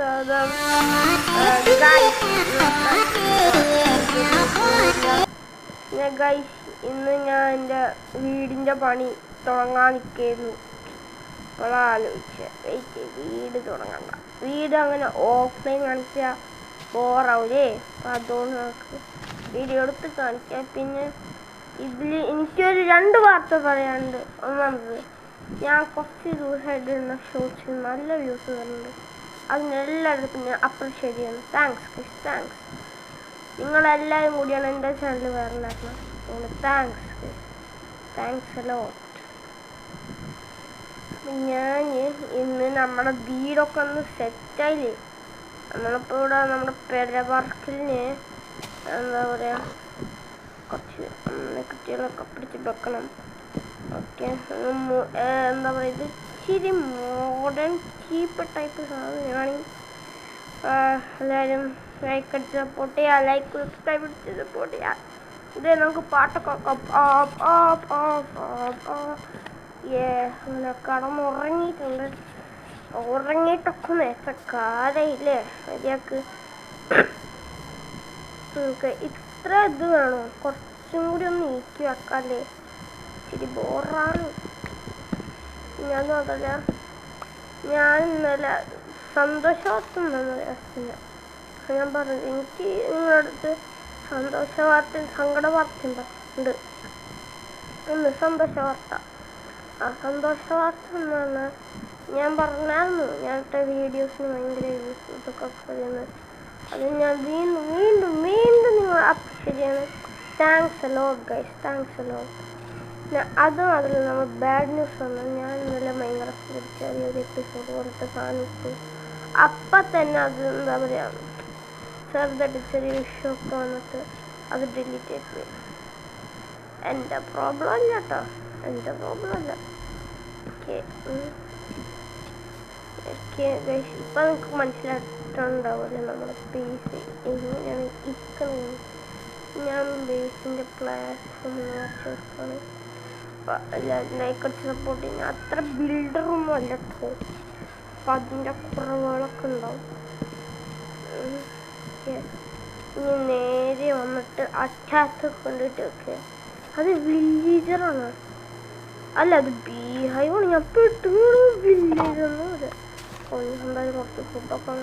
സ്വാഗതം. ഗൈസ്, ഇന്ന് ഞാൻ എൻ്റെ വീടിൻ്റെ പണി തുടങ്ങാൻ നിൽക്കുന്നു. അപ്പോൾ ആലോചിച്ച് വീട് തുടങ്ങണ്ട, വീട് അങ്ങനെ ഓഫ്ലൈൻ കാണിച്ചാൽ ബോറാവൂലേ. അപ്പം അതുകൊണ്ട് നമുക്ക് വീഡിയോ എടുത്ത് കാണിക്കാം. പിന്നെ ഇതിൽ എനിക്കൊരു 2 വാർത്ത പറയാനുണ്ട്. ഒന്നാമത്, ഞാൻ കുറച്ച് ദിവസമായിട്ട് ഇടുന്ന ഷോർട്സിൽ നല്ല വ്യൂസ് വരുന്നുണ്ട്. അതിനെല്ലാവർക്കും ഞാൻ അപ്രീഷിയേറ്റ് ചെയ്യുന്നു. താങ്ക്സ്. നിങ്ങളെല്ലാവരും കൂടിയാണ് എൻ്റെ ചാനൽ വരണമായിരുന്നു. അതുകൊണ്ട് താങ്ക്സ് എ ലോട്ട്. ഞാൻ ഇന്ന് നമ്മുടെ വീടൊക്കെ ഒന്ന് സെറ്റായില്ലേ. നമ്മളിപ്പോൾ ഇവിടെ നമ്മുടെ പെരവർക്കിന് എന്താ പറയുക, കുറച്ച് കുട്ടികളൊക്കെ പിടിച്ച് വെക്കണം. ഓക്കെ, എന്താ പറയുക, ഇത് ഇച്ചിരി മോഡേൺ ചീപ്പ് ടൈപ്പ് സാധനമാണെങ്കിൽ എല്ലാവരും ലൈക്ക് അടിച്ച് സപ്പോർട്ട് ചെയ്യുക, ലൈക്ക് സബ്സ്ക്രൈബ് അടിച്ച് സപ്പോർട്ട് ചെയ്യുക. ഇത് നമുക്ക് പാട്ടൊക്കെ അങ്ങനെ കടന്നുറങ്ങിയിട്ടുണ്ട്. ഉറങ്ങിയിട്ടൊക്കെ നേരത്തെ കാലയില്ലേ മര്യാദക്ക്. നമുക്ക് ഇത്ര ഇത് വേണോ, കുറച്ചും കൂടി ഒന്ന് നീക്കി വെക്കാല്ലേ, ഇച്ചിരി ബോറാണ്. ഞാൻ അതല്ല, ഞാൻ ഇന്നലെ സന്തോഷവാർത്ത ഞാൻ പറഞ്ഞു, എനിക്ക് നിങ്ങളുടെ അടുത്ത് സന്തോഷ വാർത്ത സങ്കട വാർത്ത ഉണ്ട്. ഒന്ന് സന്തോഷ വാർത്ത. ആ സന്തോഷ വാർത്ത എന്ന് പറഞ്ഞാൽ, ഞാൻ പറഞ്ഞായിരുന്നു ഞാനിട്ട വീഡിയോസിന് ഭയങ്കര വ്യൂസ് ഇതൊക്കെ പറയുന്നത്. അത് ഞാൻ വീണ്ടും നിങ്ങൾ അപ്രീഷിയേറ്റ് ചെയ്യണം. Thanks a lot guys, thanks a lot. അത് മാത്രമല്ല, നമ്മൾ ബാഡ് ന്യൂസ് വന്നാൽ ഞാൻ ഇന്നലെ ഭയങ്കര ചെറിയൊരു എപ്പിസോഡ് പോലത്തെ സാധനം അപ്പം തന്നെ അത് എന്താ പറയുക, ചെറുതായിട്ട് ചെറിയൊരു ഇഷ്യൂ ഒക്കെ വന്നിട്ട് അത് ഡിലീറ്റ് ചെയ്തു. എൻ്റെ പ്രോബ്ലം അല്ല കേട്ടോ, എൻ്റെ പ്രോബ്ലം അല്ല. ഓക്കെ ഇപ്പം നിങ്ങൾക്ക് മനസ്സിലായിട്ടുണ്ടാവുമല്ലോ നമ്മുടെ ബേസ് എങ്ങനെയാണ് ഇരിക്കുന്നത്. ഞാൻ ബേസിൻ്റെ പ്ലാറ്റ്ഫോം ചേർക്കാണ്. ലൈക്ക് അടിച്ച് സപ്പോർട്ട് ചെയ്യുന്ന അത്ര ബിൽഡറൊന്നും അല്ല കേട്ടോ. അപ്പം അതിൻ്റെ കുറവുകളൊക്കെ ഉണ്ടാവും. ഇനി നേരെ വന്നിട്ട് അറ്റാക്ക് കൊണ്ടിട്ട് വെക്കുക. അത് വില്ലേജറാണ്, അല്ല അത് ബീഹൈവാണ്. ഞാൻ പെട്ടു വില്ലേജെന്ന് പറയാം. എന്തായാലും കുറച്ച് ഫുഡൊക്കെ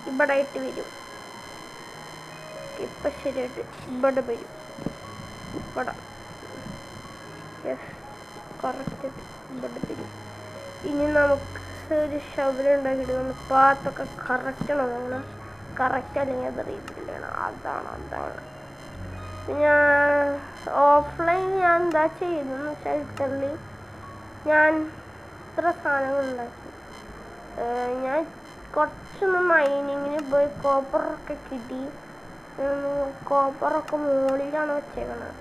ഇവിടെ ആയിട്ട് വരും. ഇപ്പം ശരിയായിട്ട് ഇവിടെ വരും. ഇവിടെ കറക്റ്റ് ഇവിടെ വരും. ഇനി നമുക്ക് ഒരു ഷവൽ ഉണ്ടാക്കിയിട്ട് നമ്മൾ പാത്തൊക്കെ കറക്റ്റാണ് നോക്കണം. കറക്റ്റ് അല്ലെങ്കിൽ അത് റീഫില്ലാണ്. അതാണ് ഞാൻ ഓഫ്ലൈൻ ഞാൻ എന്താ ചെയ്തെന്ന് വെച്ചാൽ, ഇറ്റലി ഞാൻ ഇത്ര സാധനങ്ങൾ ഉണ്ടാക്കി. ഞാൻ കുറച്ചൊന്ന് മൈനിങ്ങിന് പോയി കോപ്പറൊക്കെ കിട്ടി. കോപ്പറൊക്കെ മുകളിലാണ് വെച്ചേക്കണത്.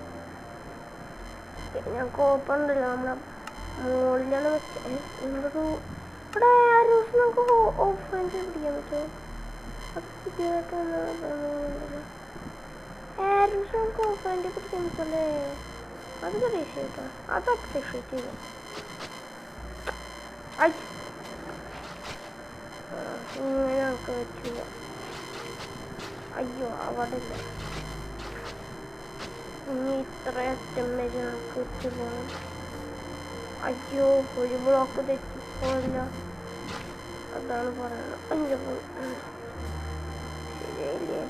ഞാൻ കോപ്പർ ഉണ്ടല്ലോ നമ്മളെ മുകളിലാണ് വെച്ചത്. ഇവിടെ നമുക്ക് ഓഫ്ലൈൻ പിടിക്കാൻ പറ്റുമോ? അത് പുതിയതായിട്ട് നമുക്ക് ഓഫ്ലൈൻ്റെ പിടിക്കാൻ പറ്റുമല്ലേ? അത് അപ്രീഷിയേറ്റ് ചെയ്തു. ഇങ്ങനെ നമുക്ക് പറ്റില്ല. അയ്യോ അവിടെ ഇല്ല. ഇനി ഇത്ര സ്റ്റെമ്മേജ് നമുക്ക് വെച്ചില്ല. അയ്യോ ഒരു ബ്ലോക്ക് തെറ്റിപ്പോയില്ല. അതാണ് പറയണത്. ശരിയായില്ലേ?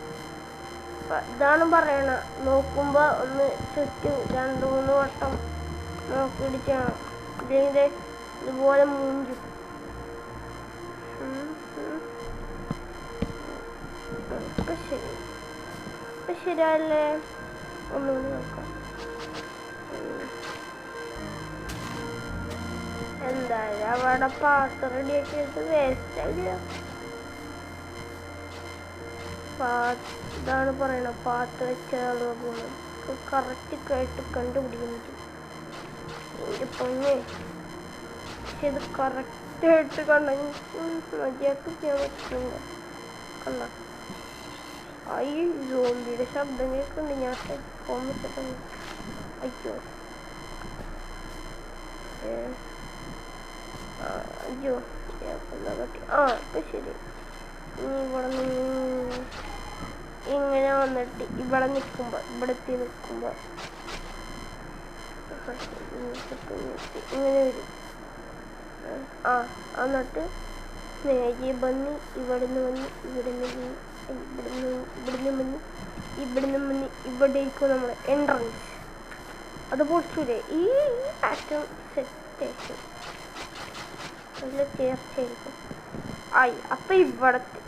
ഇതാണ് പറയണ. നോക്കുമ്പോൾ ഒന്ന് ചുറ്റും 2-3 വട്ടം നോക്കിയിടിച്ചാണ്. ഇല്ലെങ്കിൽ ഇതുപോലെ മൂഞ്ചും. ഇപ്പം ശരിയല്ലേ? ഒന്നുകൂടി നോക്കാം. എന്തായാലും അവിടെ പാത്രം റെഡിയാക്കിയിട്ട് വേസ്റ്റ് ആയില്ല. ഇതാണ് പറയണ, പാത്രം വെച്ചാൽ പോകണം. കറക്റ്റ് കേട്ട് കണ്ടുപിടിക്കാൻ പറ്റും. എൻ്റെ പൊന്നെ, പക്ഷെ ഇത് കറക്റ്റായിട്ട് കണ്ടെങ്കിൽ മര്യാദക്ക് ചെയ്യാൻ പറ്റുന്നുണ്ട്. കണ്ട ഈ സോംബിയുടെ ശബ്ദം കേൾക്കുന്നുണ്ട്. ഞാൻ ഹെഡ്ഫോൺ വെച്ചിട്ടുണ്ട്. അയ്യോ അയ്യോ പറ്റി. ഇപ്പൊ ശരി. ഇനി ഇവിടെ നിന്ന് ഇങ്ങനെ വന്നിട്ട് ഇവിടെ നിൽക്കുമ്പോ ഇവിടെത്തി നിൽക്കുമ്പോ ഇങ്ങനെ വരും. എന്നിട്ട് നേരെ വന്ന് ഇവിടുന്ന് വന്ന് ഇവിടുന്ന് വന്ന് ഇവിടേക്കും നമ്മുടെ എൻട്രൻസ്. അത് പൊളിച്ചൂലേ? ഈ ആറ്റം സെറ്റേഷൻ നല്ല ചേർച്ചയായിരിക്കും. അപ്പൊ ഇവിടത്തെ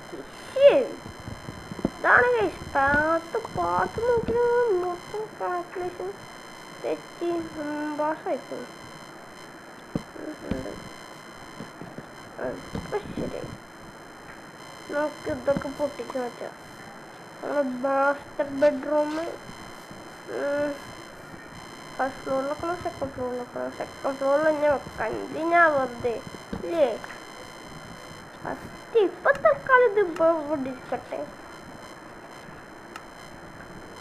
ഇതാണ് പാട്ട് നോക്കി മൊത്തം കാൽക്കുലേഷൻ തെറ്റി ഭാഷയായിപ്പോ. ശരി, നമുക്ക് ഇതൊക്കെ പൊട്ടിച്ച് വെച്ചാ നമ്മുടെ മാസ്റ്റർ ബെഡ്റൂം ഫസ്റ്റ് ഫ്ലോറിലൊക്കെ സെക്കൻഡ് ഫ്ലോറിലൊക്കെ. സെക്കൻഡ് ഫ്ലോറിൽ തന്നെ വെക്കാൻ എന്തിനാ വെറുതെ ഇല്ലേ? ഫസ്റ്റ് ഇപ്പൊ തൽക്കാലം ഇത് പൊടിക്കട്ടെ.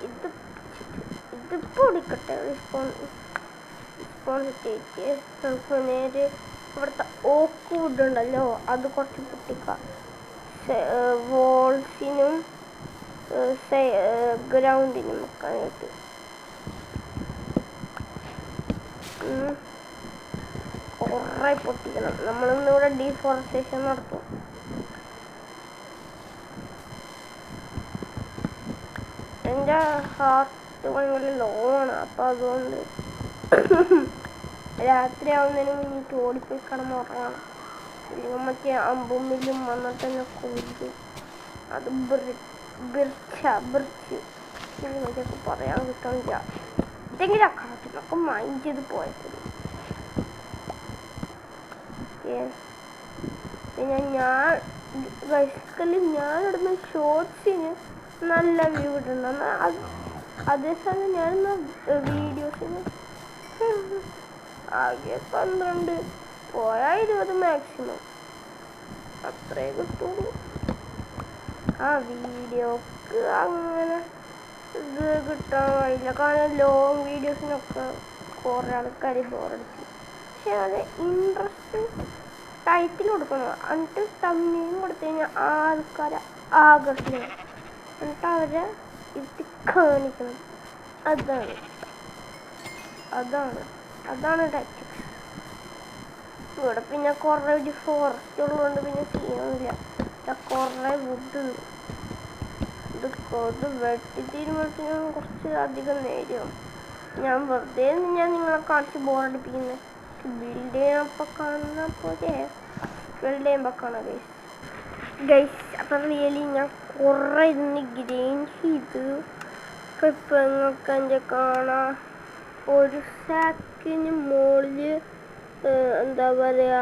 ഇതിപ്പോ പൊടിക്കട്ടെ. റെസ്പോൺസിബിലിറ്റി നമുക്ക് നേരെ ഇവിടുത്തെ ഓക്ക് വുഡ് ഉണ്ടല്ലോ അത് കുറച്ച് പൊട്ടിക്കാം. വോൾസിനും ഗ്രൗണ്ടിനും വെക്കാനായിട്ട്. കുറെ പൊട്ടിക്കണം. നമ്മളിന്നിവിടെ ഡീഫോറസ്റ്റേഷൻ നടത്തും. എൻ്റെ ഹാർട്ട് ഭയങ്കര ലോ ആണ്. അപ്പം അതുകൊണ്ട് രാത്രി ആവുന്നതിന് മുന്നിട്ട് ഓടിപ്പോയി കിടന്നുറങ്ങണം. ഇല്ലെങ്കിൽ മറ്റേ അമ്പും മില്ലും വന്നിട്ട് തന്നെ കൊല്ലും. അത് ബിർച്ച് ഇങ്ങനെയൊക്കെ പറയാൻ കിട്ടണില്ല. എന്തെങ്കിലും കാട്ടിലൊക്കെ മൈൻഡ് ചെയ്ത് പോയത്. പിന്നെ ഞാൻ ഇടുന്ന ഷോർട്സിന് നല്ല വ്യൂ ഇടണം. അതേസമയം ഞാനിന്ന് വീഡിയോസിന് ആകെ 12 പോയാ 20 മാക്സിമം അത്രേ കിട്ടുള്ളൂ. വീഡിയോക്ക് അങ്ങനെ ഇത് കിട്ടാൻ കഴിയില്ല. കാരണം ലോങ് വീഡിയോസിനൊക്കെ കുറേ ആൾക്കാർ ബോറടിച്ചു. പക്ഷെ അത് ഇൻട്രസ്റ്റ് ടൈറ്റിൽ കൊടുക്കണം. എന്നിട്ട് തമ്മിലും കൊടുത്തു കഴിഞ്ഞാൽ ആൾക്കാരെ ആകർഷിക്കണം. എന്നിട്ട് അവരെ ഇത് കാണിക്കണം. അതാണ് ടാക്ടിക്സ്. ഇവിടെ പിന്നെ കുറേ ഒരു ഫോറസ്റ്റ് ഉള്ളതുകൊണ്ട് പിന്നെ ചെയ്യാനില്ല. കുറേ വുഡ് ഉണ്ട്. ഇത് വെട്ടി തീരുമ്പോഴത്തേനും കുറച്ച് അധികം നേരം ഞാൻ വെറുതെ നിങ്ങളെ കാണിച്ച് ബോറടിപ്പിക്കുന്നത്. ബിൽഡ് ചെയ്യാനപ്പോൾ കാണുന്ന പോലെ ബിൽഡ് ചെയ്യുമ്പോൾ കാണാം ഗൈസ്. അപ്പം റിയലി ഞാൻ കുറേ ഇരുന്ന് ഗ്രെയിൻ ചെയ്ത് ഇപ്പം നിങ്ങൾക്ക് എൻ്റെ കാണാം. ഒരു സാക്കിന് മുകളിൽ എന്താ പറയുക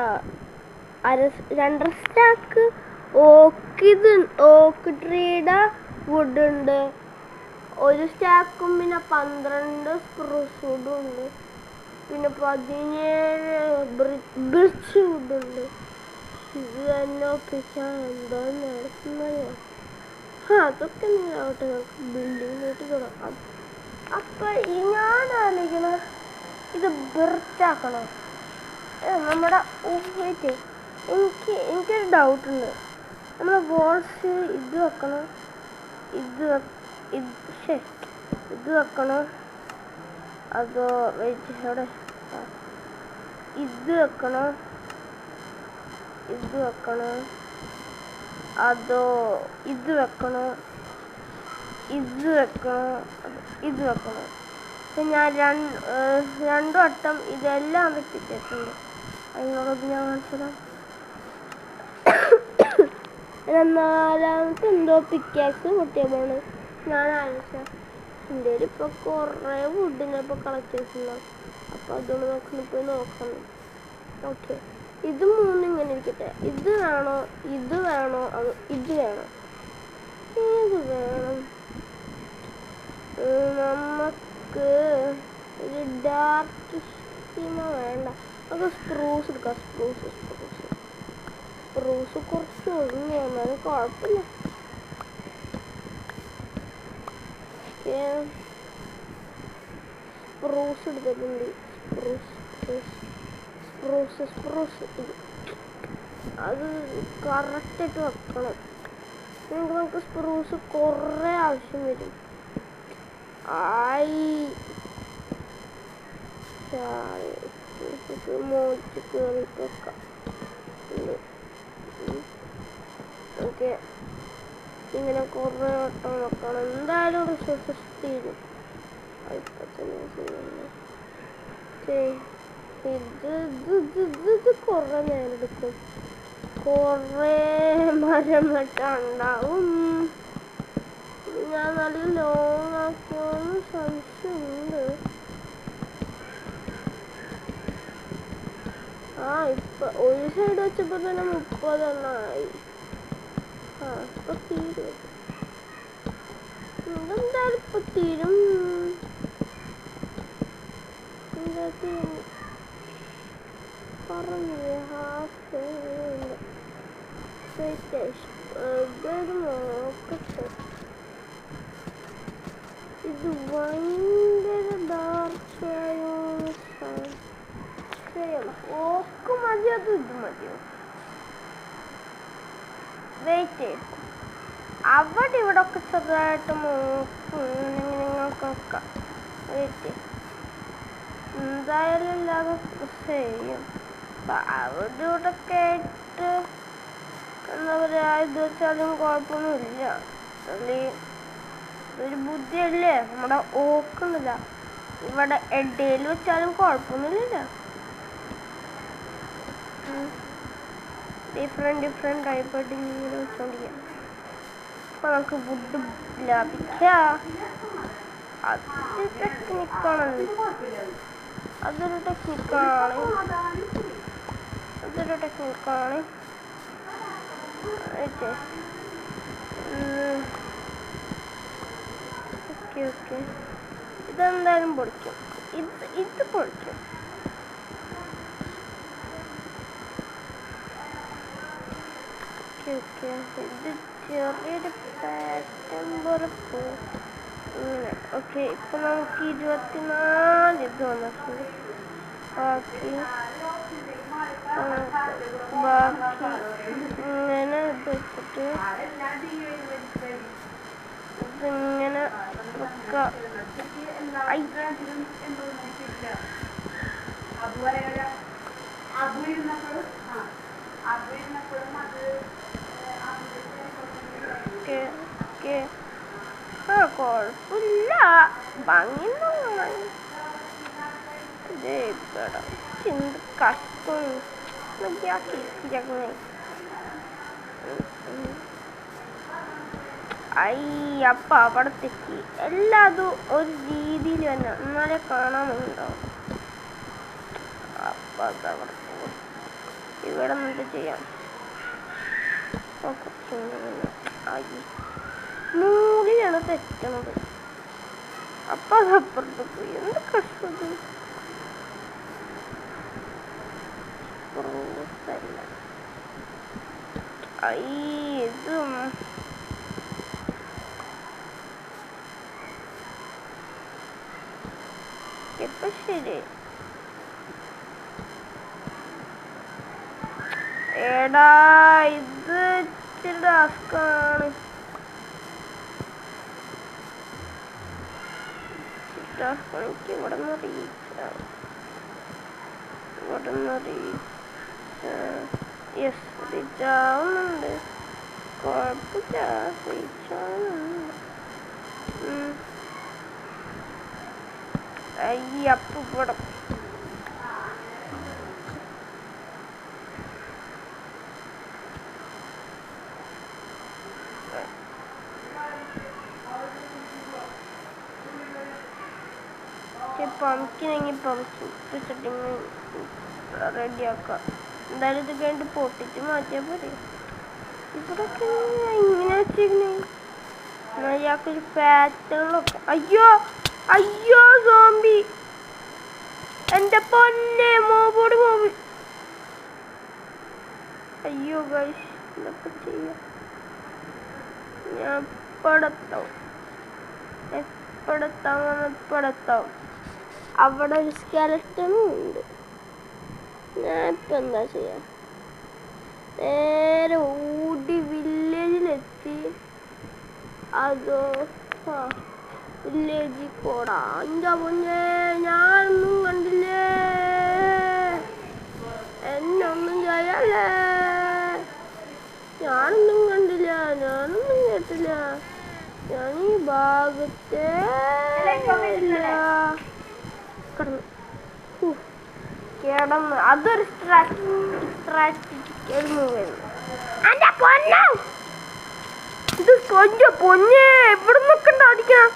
2.5 സ്റ്റാക്ക് ഓക്ക് ട്രീയുടെ വുഡ് ഉണ്ട്. ഒരു സ്റ്റാക്കും പിന്നെ 12 സ്പ്രൂസ് വുഡും ഉണ്ട്. പിന്നെ 17 ബിർച്ച് വുഡുണ്ട്. ഇത് തന്നെ ഒപ്പിച്ചാൽ എന്താ നടക്കുന്നത്? അതൊക്കെ നിങ്ങളാവട്ടെ. നമുക്ക് ബിൽഡിംഗ് വീട്ടിൽ തുടങ്ങാം. അപ്പം ഞാൻ ആലോചിക്കണം ഇത് ബിർച്ചാക്കണം. നമ്മുടെ എനിക്കൊരു ഡൗട്ടുണ്ട്. നമ്മുടെ വോൾസ് ഇത് വെക്കണം, ഇത് വെക്കണം, അതോ അവിടെ ഇത് വെക്കണം, അതോ ഇത് വെക്കണം. അപ്പം ഞാൻ 2 വട്ടം ഇതെല്ലാം വെച്ചിട്ടുണ്ട്. അതിനോടൊപ്പം ഞാൻ കാണിച്ചതാണ്. 4ാമത്തെ എന്തോ പിക്കാക്സ് പൊട്ടിയപ്പോഴാണ് ഞാൻ ആലോചിച്ചത്. എൻ്റെ ഇപ്പോൾ കുറേ വുഡിനെ ഇപ്പോൾ കളക്ട് ചെയ്തിട്ടുണ്ടാവും. അപ്പോൾ അതുകൊണ്ട് പോയി നോക്കണം. ഓക്കെ, ഇത് 3 ഇങ്ങനെ ഇരിക്കട്ടെ. ഇത് വേണോ, ഇത് വേണോ, അത് ഇത് വേണോ, ഏത് വേണം? നമുക്ക് ഒരു ഡാർക്ക് സ്കീമ വേണ്ട. നമുക്ക് സ്പ്രൂസ് എടുക്കാം. സ്പ്രൂസ് കുറച്ച് ഒഴിഞ്ഞു വന്നാലും കുഴപ്പമില്ല. ഓക്കെ, സ്പ്രൂസ് എടുത്തിട്ടുണ്ട്. സ്പ്രൂസ് അത് കറക്റ്റായിട്ട് വെക്കണം. നമുക്ക് സ്പ്രൂസ് കുറേ ആവശ്യം വരും. മോച്ച് കയറിയിട്ട് വെക്കാം. ഓക്കെ, ഇങ്ങനെ കുറേ വട്ടം വെക്കണം. എന്തായാലും റിസോഴ്സസ് തീരും. ഇപ്പം തന്നെ ഇത് കുറേ നേരം എടുക്കും. കുറേ മരം വെട്ടാണ്ടാവും. ഞാൻ നല്ല ലോങ് ആക്കിയോന്ന് സംശയമുണ്ട്. ഇപ്പൊ ഒരു സൈഡ് വെച്ചപ്പോ തന്നെ 30 എണ്ണമായി. ഇപ്പൊ തീരും. ഇതെന്തായാലും ഇപ്പൊ തീരും. പറഞ്ഞില്ലേ ഹാഫ് നോക്കട്ടെ. ഇത് ഭയങ്കര ഡാർക്കായോ? ഓക്ക് മതിയോ? ഇത് മതിയോ? വെയിറ്റ്, അവിടെ ഇവിടെ ഒക്കെ ചെറുതായിട്ട് നിങ്ങൾക്ക് വെയിറ്റ്, എന്തായാലും ഇല്ലാതെ ചെയ്യും. അവിടെ ഇവിടെ ഒക്കെ ആയിട്ട് എന്താ പറയാ, ഇത് വെച്ചാലും കുഴപ്പമൊന്നുമില്ല. ഒരു ബുദ്ധിയല്ലേ നമ്മുടെ ഓക്കുന്നില്ല. ഇവിടെ ഇടയിൽ വെച്ചാലും കുഴപ്പമൊന്നുമില്ല. ഡിഫറെന്റ് ടൈപ്പായിട്ട് ഇങ്ങനെ വെച്ചോണ്ടിരിക്കാം. അപ്പൊ നമുക്ക് വുഡ് ലാഭിക്കാം. അതൊരു ടെക്നിക്കാണ്. ഓക്കെ, ഇതെന്തായാലും പൊളിക്കും. ഇത് പൊളിക്കും. ഓക്കെ, ഇത് ചെറിയൊരു പാറ്റേൺ പോലെ പോകും. ഓക്കെ, ഇപ്പൊ നമുക്ക് 24 ഇത് വന്നിട്ടുണ്ട്. ബാക്കി ഇങ്ങനെ ഇത് വെച്ചിട്ട് ഇതിങ്ങനെ വെക്കാം. കുഴപ്പമില്ല, ഭംഗി കഷ്ടം. അപ്പൊ അവിടെ തെറ്റി. എല്ലാതും ഒരു രീതിയിൽ തന്നെ എന്നാലേ കാണാനുണ്ടാവും. അപ്പൊ അതവിടെ ഇവിടെ നിന്നിട്ട് ചെയ്യാം. മൂടിയാണ് തെറ്റണത്. അപ്പൊ അതപ്പുറത്ത് പോയി. എന്ത് കഷ്ടം. ഇതും ഇപ്പൊ ശരി. എടാ, ഇത് ഇച്ചിരി ടാസ്കാണ്. എനിക്ക് ഇവിടെ നിന്ന് റീച്ചാവുന്നുണ്ട്. കുഴപ്പമില്ല, റീച്ചാവുന്നുണ്ട്. അപ്പൊ ഇവിടെ പമ്പിനെങ്കിൽ സെറ്റിങ് റെഡിയാക്കാം. എന്തായാലും ഇത് കഴിഞ്ഞിട്ട് പൊട്ടിച്ച് മാറ്റിയാൽ പോരെ. ഇവിടൊക്കെ ഇങ്ങനെ വെച്ചിരുന്നേ ഇയാൾക്കൊരു പാറ്റേണൊക്കെ. അയ്യോ സോംബി, എന്റെ പൊന്നെ മോബോട് മൂവി. അയ്യോ ഗൈസ്, ഇതൊക്കെ ചെയ്യാം. ഞാൻ പടത്തോ ഇപ്പടുത്താം. അവിടെ ഒരു സ്കെലറ്റനും ഉണ്ട്. ഞാൻ ഇപ്പം എന്താ ചെയ്യാ? നേരെ ഓടി വില്ലേജിലെത്തി. അതോ വില്ലേജിൽ പോടാ. എൻ്റെ പൊന്നേ, ഞാനൊന്നും കണ്ടില്ലേ, എന്നൊന്നും ചെയ്യല്ലേ. ഞാനൊന്നും കണ്ടില്ല, ഞാനൊന്നും കേട്ടില്ല. ഞാൻ ഈ ഭാഗത്തേ കിടന്ന് അതൊരു സ്ട്രാറ്റജിക്കൽ മൂവായിരുന്നു. എൻ്റെ പൊന്നോ, ഇത് കൊഞ്ച പൊന്നെ എവിടെ നിൽക്കണ്ട അടിക്കണം.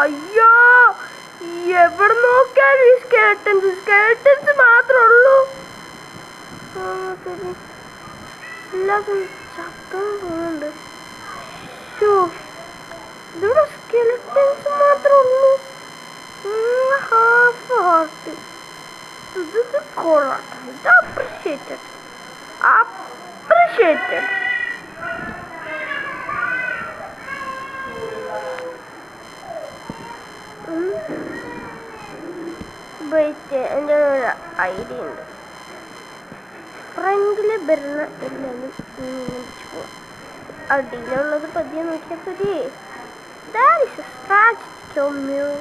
അയ്യോ, എവിടെ നോക്കിയാലും ഈ സ്കെലറ്റൻസ് മാത്രമേ ഉള്ളൂ. എല്ലാതും ചത്തം തോന്നുന്നുണ്ട്. ഇവിടെ സ്കെലറ്റൻസ് മാത്രമേ ഉള്ളൂ. Half heart. ഇത് കൊള്ളാം. ഇത് അപ്രിഷ്യേറ്റഡ്. എൻ്റെ ഒരു ഐഡിയ ഉണ്ട്. ഫ്രണ്ടിൽ വരുന്ന എല്ലാവരും പോവാം. അടിയിലുള്ളത് പതിയെ നോക്കിയാൽ പതിയെ. That is a strategy, move.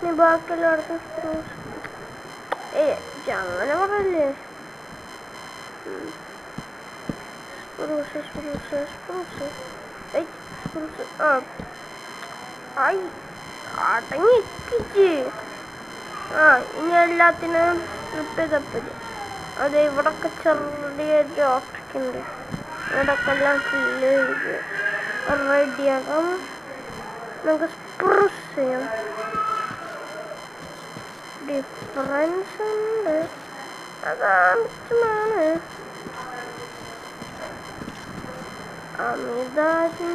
നീ ബാക്കിയെല്ലായിടത്തും അങ്ങനെ പറയല്ലേ. അടങ്ങിച്ച് ഇനി എല്ലാത്തിനും സ്ലിപ്പ് ചെയ്തപ്പത്. അതെ, ഇവിടൊക്കെ ചെറിയ ഓട്ടൊക്കെയുണ്ട്. ഇവിടൊക്കെ എല്ലാം ഫില്ല് ചെയ്ത് റെഡിയാക്കാം. നമുക്ക് സ്പ്രൂസ് ചെയ്യാം. ഡിഫറൻസ് ഉണ്ട്, അതാവശ്യമാണ്. അമിതാക്കെ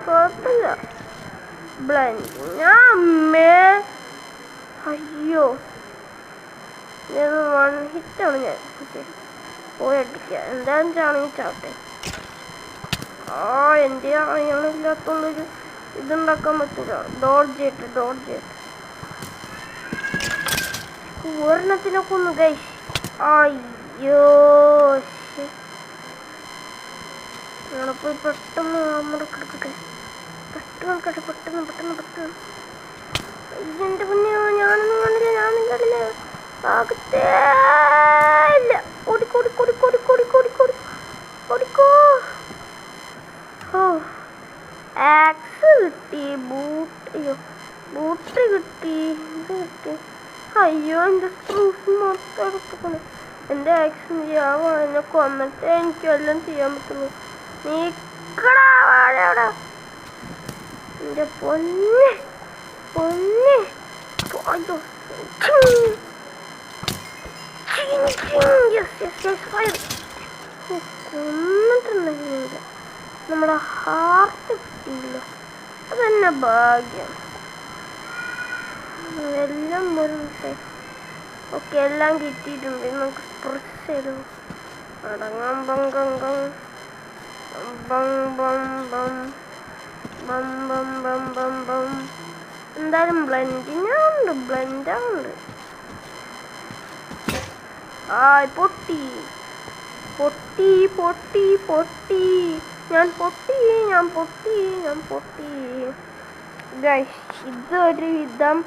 കുഴപ്പമില്ല. ബ്ലെൻഡിങ് അമ്മേ, അയ്യോ, ഞാൻ 1 ഹിറ്റാണ് ഞാൻ പോയി അടിക്കുക. എന്താണെന്ന് ചാണെങ്കിൽ ചാട്ടെ. എൻ്റെ അറിയാനില്ലാത്തോണ്ടൊരു ഇതുണ്ടാക്കാൻ പറ്റില്ല. ഡോഡ്ജ് ചെയ്തിട്ട് ഒരെണ്ണത്തിനൊക്കെ ഒന്ന് ഗൈസ്. അയ്യോ, ഞങ്ങളെ പോയി പെട്ടെന്ന് കിടക്കട്ടെ. പെട്ടെന്ന്. എൻ്റെ പിന്നെ ഞാനൊന്നും കണ്ടില്ല. ഭാഗത്തേ ഇല്ല. ഓടിക്കോ. ആക്സ് കിട്ടി, ബൂട്ട് കിട്ടി. അയ്യോ, എൻ്റെ സ്ക്രൂസ് മൊത്തം എടുക്കണം. എൻ്റെ ആക്സ് എന്നെ കൊന്നിട്ട് എനിക്ക് എല്ലാം ചെയ്യാൻ പറ്റുള്ളൂ. നീക്കടാ വാഴ. എൻ്റെ പൊന്നെ. അയ്യോ, കൊന്നിട്ടുണ്ടെങ്കിൽ നമ്മുടെ ഹാർട്ട് കിട്ടിയില്ലോ, അതെന്നെ ഭാഗ്യം. എല്ലാം വരുന്നേ. ഓക്കെ, എല്ലാം കിട്ടിയിട്ടുണ്ട്. നമുക്ക് സ്പ്രസ് ചെയ്തു അടങ്ങാം. എന്തായാലും ബ്ലെൻഡാവുണ്ട്. പൊട്ടി. ഞാൻ പൊട്ടി. ഗൈസ്, ഇതൊരു വിധം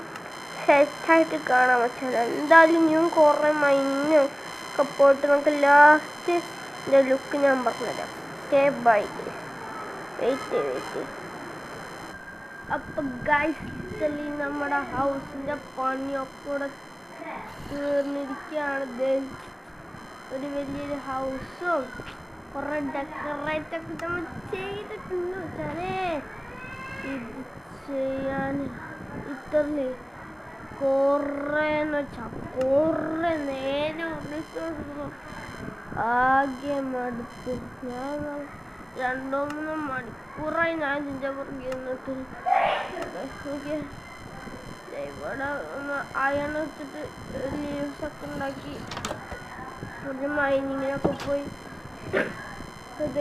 സെറ്റായിട്ട് കാണാൻ പറ്റില്ല. എന്തായാലും ഇനിയും കുറേ മൈനൊക്കെ പോയിട്ട് നമുക്ക് ലാസ്റ്റ് എൻ്റെ ലുക്ക് ഞാൻ പറഞ്ഞുതരാം. Okay, bye. വെയിറ്റ്. അപ്പം ഗൈസ്, നമ്മുടെ ഹൗസിൻ്റെ പണിയൊക്കെ കൂടെ തീർന്നിരിക്കുകയാണ്. ഒരു വലിയൊരു ഹൗസും കുറേ ഡെക്കറേറ്റൊക്കെ നമ്മൾ ചെയ്തിട്ടുണ്ട്. വെച്ചാലേ ഇത് ചെയ്യാൻ ഇത്രേ കുറേന്ന് വെച്ചാൽ കുറേ നേരം ആകെ മടുത്തു. ഞാൻ 2-3 മണിക്കൂറായി ഞാൻ ഇതിൻ്റെ പുറകെ നിന്നിട്ട്. ഇവിടെ ഒന്ന് അയൺ വെച്ചിട്ട് ലീവ്സ് ഒക്കെ ഉണ്ടാക്കി ഒരു മൈനിങ്ങിനൊക്കെ പോയി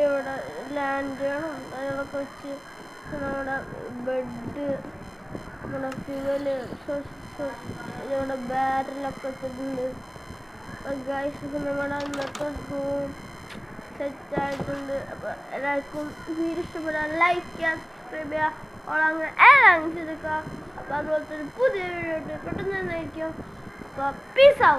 ഇവിടെ ലാൻഡുകളും അതിലൊക്കെ വെച്ച് നമ്മുടെ ബെഡ് നമ്മുടെ ഫ്യൂവല് ഇവിടെ ബാരലൊക്കെ വെച്ചിട്ടുണ്ട്. ഗൈസ് നമ്മുടെ ഇന്നത്തെ ഹോം സെറ്റ് ആയിട്ടുണ്ട്. അപ്പോൾ എല്ലാവർക്കും വീഡിയോ ഇഷ്ടപ്പെടാൻ ലൈക്ക് ചെയ്യുക, സബ്സ്ക്രൈബ് ചെയ്യുക, അങ്ങനെ എല്ലാം ചെയ്തേക്കുക. അപ്പോൾ അതുപോലത്തെ ഒരു പുതിയ വീഡിയോ പെട്ടെന്ന് തന്നെ ആയിരിക്കും. അപ്പോൾ പീസ് ഔട്ട്.